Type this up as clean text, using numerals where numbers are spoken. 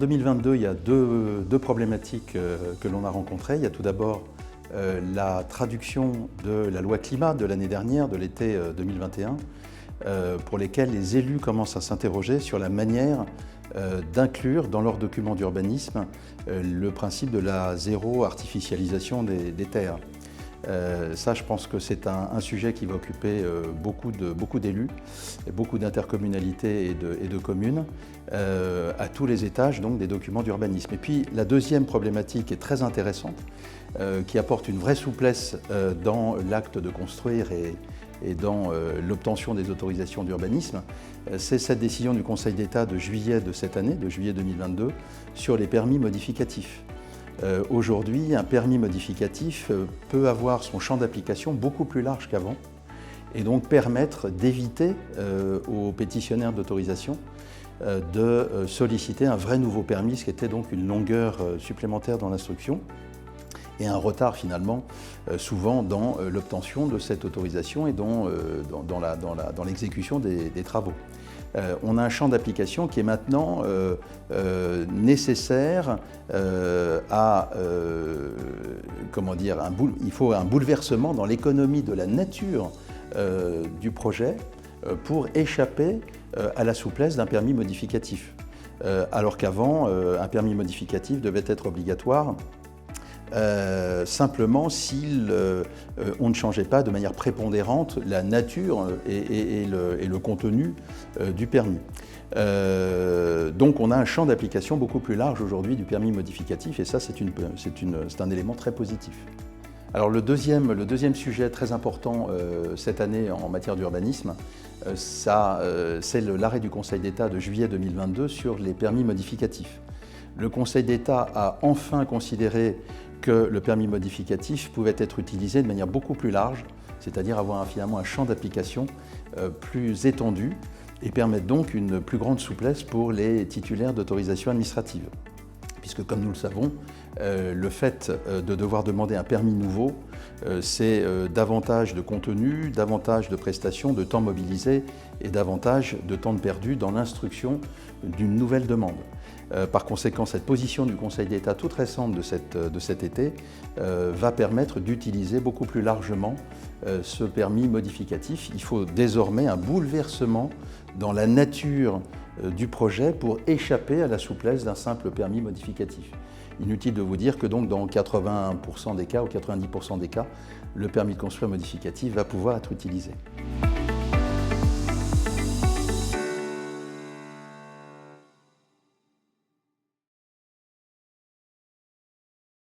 2022, il y a deux problématiques que l'on a rencontrées. Il y a tout d'abord la traduction de la loi climat de l'année dernière, de l'été 2021, pour lesquelles les élus commencent à s'interroger sur la manière d'inclure dans leurs documents d'urbanisme le principe de la zéro artificialisation des terres. Ça, je pense que c'est un sujet qui va occuper beaucoup d'élus, et beaucoup d'intercommunalités et de communes, à tous les étages donc, des documents d'urbanisme. Et puis la deuxième problématique est très intéressante, qui apporte une vraie souplesse dans l'acte de construire et dans l'obtention des autorisations d'urbanisme, c'est cette décision du Conseil d'État de juillet de cette année, de juillet 2022, sur les permis modificatifs. Aujourd'hui, un permis modificatif peut avoir son champ d'application beaucoup plus large qu'avant et donc permettre d'éviter aux pétitionnaires d'autorisation de solliciter un vrai nouveau permis, ce qui était donc une longueur supplémentaire dans l'instruction et un retard finalement souvent dans l'obtention de cette autorisation et dans l'exécution des travaux. On a un champ d'application qui est maintenant nécessaire il faut un bouleversement dans l'économie de la nature du projet pour échapper à la souplesse d'un permis modificatif. Alors qu'avant, un permis modificatif devait être obligatoire simplement si on ne changeait pas de manière prépondérante la nature et le contenu du permis. Donc on a un champ d'application beaucoup plus large aujourd'hui du permis modificatif et ça c'est un élément très positif. Alors le deuxième sujet très important cette année en matière d'urbanisme, c'est l'arrêt du Conseil d'État de juillet 2022 sur les permis modificatifs. Le Conseil d'État a enfin considéré que le permis modificatif pouvait être utilisé de manière beaucoup plus large, c'est-à-dire avoir finalement un champ d'application plus étendu et permettre donc une plus grande souplesse pour les titulaires d'autorisation administrative. Puisque comme nous le savons, le fait de devoir demander un permis nouveau, c'est davantage de contenu, davantage de prestations, de temps mobilisé et davantage de temps perdu dans l'instruction d'une nouvelle demande. Par conséquent, cette position du Conseil d'État toute récente de cet été va permettre d'utiliser beaucoup plus largement ce permis modificatif. Il faut désormais un bouleversement dans la nature du projet pour échapper à la souplesse d'un simple permis modificatif. Inutile de vous dire que donc dans 80% des cas ou 90% des cas, le permis de construire modificatif va pouvoir être utilisé.